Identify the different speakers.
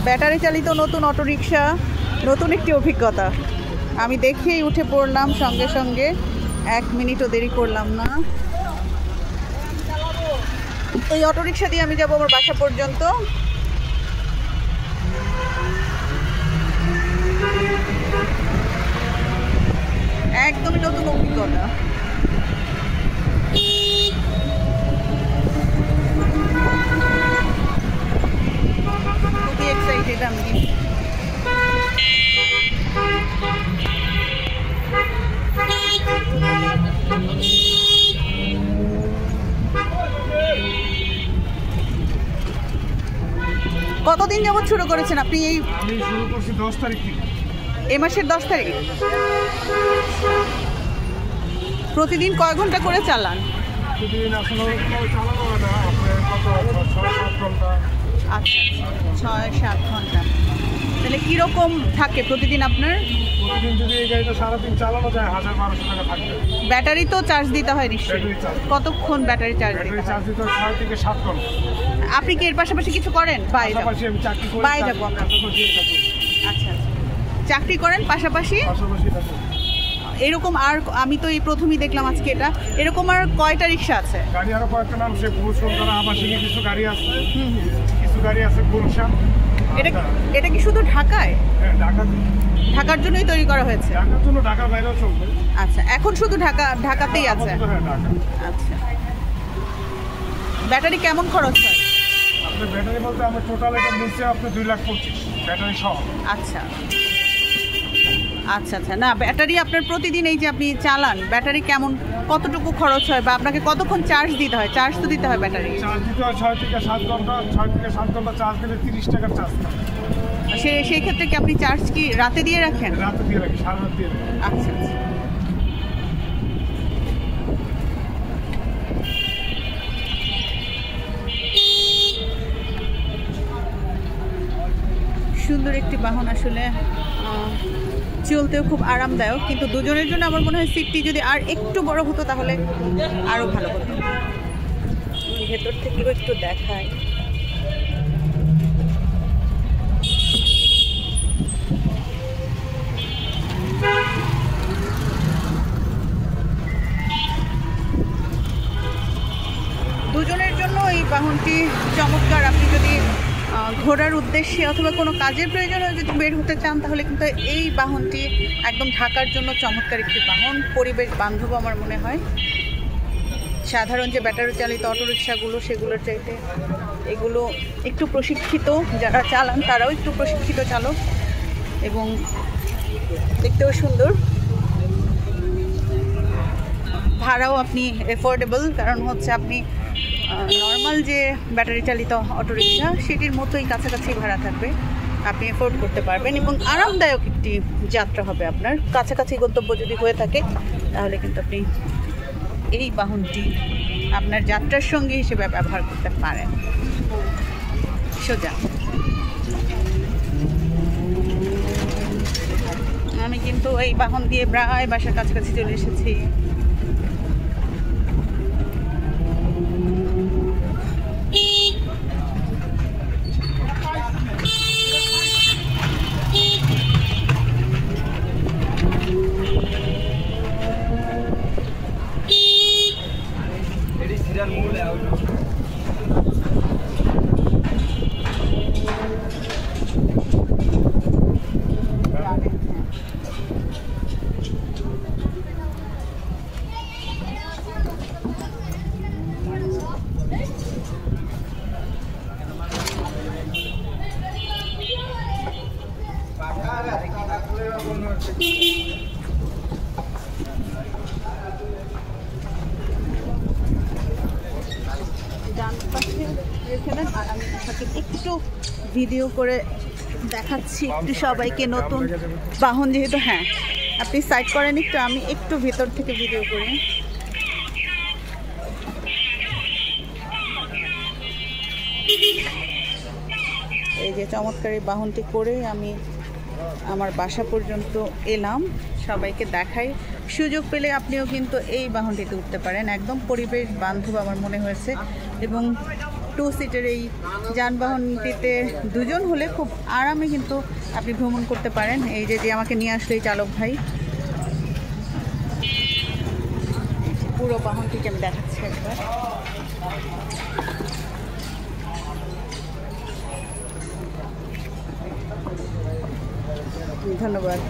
Speaker 1: Battery চালিত নতুন autorickshaw, নতুন একটি অভিজ্ঞতা। আমি দেখেই উঠে পড়লাম সঙ্গে সঙ্গে, 1 মিনিটও দেরি করলাম না। এই অটোরিকশা দিয়ে আমি যাব আমার বাসা পর্যন্ত। একদমই নতুন অভিজ্ঞতা। খুবই এক্সাইটেড আমি। কতদিন যাবত শুরু করেছেন আপনি?
Speaker 2: আমি শুরু করছি 10 তারিখ থেকে।
Speaker 1: এই মাসের 10 তারিখ। প্রতিদিন কয় ঘন্টা করে চালান?
Speaker 2: প্রতিদিন আসলে চালানো হয় না, আপনার কত 6-7 ঘন্টা।
Speaker 1: আচ্ছা, 6-7 ঘন্টা। তাহলে কীরকম থাকে প্রতিদিন আপনার?
Speaker 2: প্রতিদিন যদি এই গাড়িটা সারাদিন চালানো যায় 1000-1200 টাকা থাকবে।
Speaker 1: ব্যাটারি তো চার্জ দিতে হয় নিশ্চয়ই।
Speaker 2: Battery charge.
Speaker 1: কতক্ষণ ব্যাটারি চার্জ দিতে
Speaker 2: ব্যাটারি
Speaker 1: হয়?
Speaker 2: চার্জ দিতে 6 থেকে 7 ঘন্টা।
Speaker 1: আপনি কি এর পাশাপাশি কিছু করেন?
Speaker 2: পাশাপাশি আমি চাকরি করি।
Speaker 1: বাইরে যাবো আমরা। আচ্ছা আচ্ছা, চাকরি করেন পাশাপাশি?
Speaker 2: পাশাপাশি এটা করি।
Speaker 1: এরকম আর আমি তো এই প্রথমই দেখলাম আজকে এটা। এরকম আর কয়টা রিক্সা আছে?
Speaker 2: গাড়ি আরো কয়েকটা নাম, সে বসুন্ধরা আবাসিকে কিছু গাড়ি আছে, কিছু গাড়ি আছে গুলশান।
Speaker 1: এটা কি শুধু ঢাকায়?
Speaker 2: হ্যাঁ,
Speaker 1: ঢাকার জন্যই তৈরি করা হয়েছে?
Speaker 2: ঢাকার জন্য, ঢাকার বাইরেও চলবে।
Speaker 1: আচ্ছা, এখন শুধু ঢাকাতেই আছে?
Speaker 2: হ্যাঁ, ঢাকা।
Speaker 1: আচ্ছা, ব্যাটারি কেমন খরচ হয়?
Speaker 2: আপনার ব্যাটারি বলতে আমার টোটাল এটা নিচ্ছে আপনার 2,25,000 ব্যাটারি সহ।
Speaker 1: আচ্ছা আচ্ছা আচ্ছা। না, ব্যাটারি আপনার প্রতিদিন এই যে আপনি চালান, ব্যাটারি কেমন, কতটুকু খরচ হয় বা আপনাকে কতক্ষণ চার্জ দিতে হয়? চার্জ তো দিতে হয় ব্যাটারি।
Speaker 2: চার্জ দিতে হয় 6 থেকে 7 ঘন্টা। 6 থেকে 7 ঘন্টা চার্জ দিলে 30 টাকার চার্জ থাকে।
Speaker 1: সেই ক্ষেত্রে কি আপনি চার্জ কি রাতে দিয়ে রাখেন?
Speaker 2: রাতে দিয়ে রাখি, সারা রাত দিয়ে রাখি।
Speaker 1: আচ্ছা আচ্ছা। সুন্দর একটি বাহন, আসলে চলতেও খুব আরামদায়ক, কিন্তু দুজনের জন্য আমার মনে হয় সিটটি যদি আর একটু বড় হতো তাহলে আরো ভালো হতো। ভেতর থেকেও একটু দেখায়। দুজনের জন্য এই বাহনটি চমৎকার। আপনি যদি ঘোরার উদ্দেশ্যে অথবা কোনো কাজের প্রয়োজনে যদি বের হতে চান তাহলে কিন্তু এই বাহনটি একদম ঢাকার জন্য চমৎকার একটি বাহন, পরিবেশ বান্ধব আমার মনে হয়। সাধারণ যে ব্যাটারি চালিত অটোরিকশাগুলো সেগুলোর চাইতে এগুলো একটু প্রশিক্ষিত, যারা চালান তারাও একটু প্রশিক্ষিত চালক, এবং দেখতেও সুন্দর। ভাড়াও আপনি এফোর্ডেবল, কারণ হচ্ছে আপনি নর্মাল যে ব্যাটারি চালিত অটোরিকশা সেটির মতোই কাছাকাছি ভাড়া থাকবে, আপনি এফোর্ড করতে পারবেন এবং আরামদায়ক একটি যাত্রা হবে আপনার। কাছাকাছি গন্তব্য যদি হয়ে থাকে তাহলে কিন্তু আপনি এই বাহনটি আপনার যাত্রার সঙ্গী হিসেবে ব্যবহার করতে পারেন। সোজা আমি কিন্তু এই বাহন দিয়ে প্রায় বাসার কাছাকাছি চলে এসেছি। একটু ভিডিও করে দেখাচ্ছি একটু সবাইকে, নতুন বাহন যেহেতু। হ্যাঁ, আপনি সাইড করেন একটু, আমি একটু ভেতর থেকে ভিডিও করি। এই যে চমৎকার এই বাহনটি করে আমি আমার বাসা পর্যন্ত এলাম, সবাইকে দেখাই। সুযোগ পেলে আপনিও কিন্তু এই বাহনটিতে উঠতে পারেন, একদম পরিবেশ বান্ধব আমার মনে হয়েছে। এবং 2 সিটের এই যানবাহনটিতে দুজন হলে খুব আরামে কিন্তু আপনি ভ্রমণ করতে পারেন। এই যে আমাকে নিয়ে আসলো এই চালক ভাই, পুরো বাহনটিকে আমি দেখাচ্ছি একবার। ধন্যবাদ।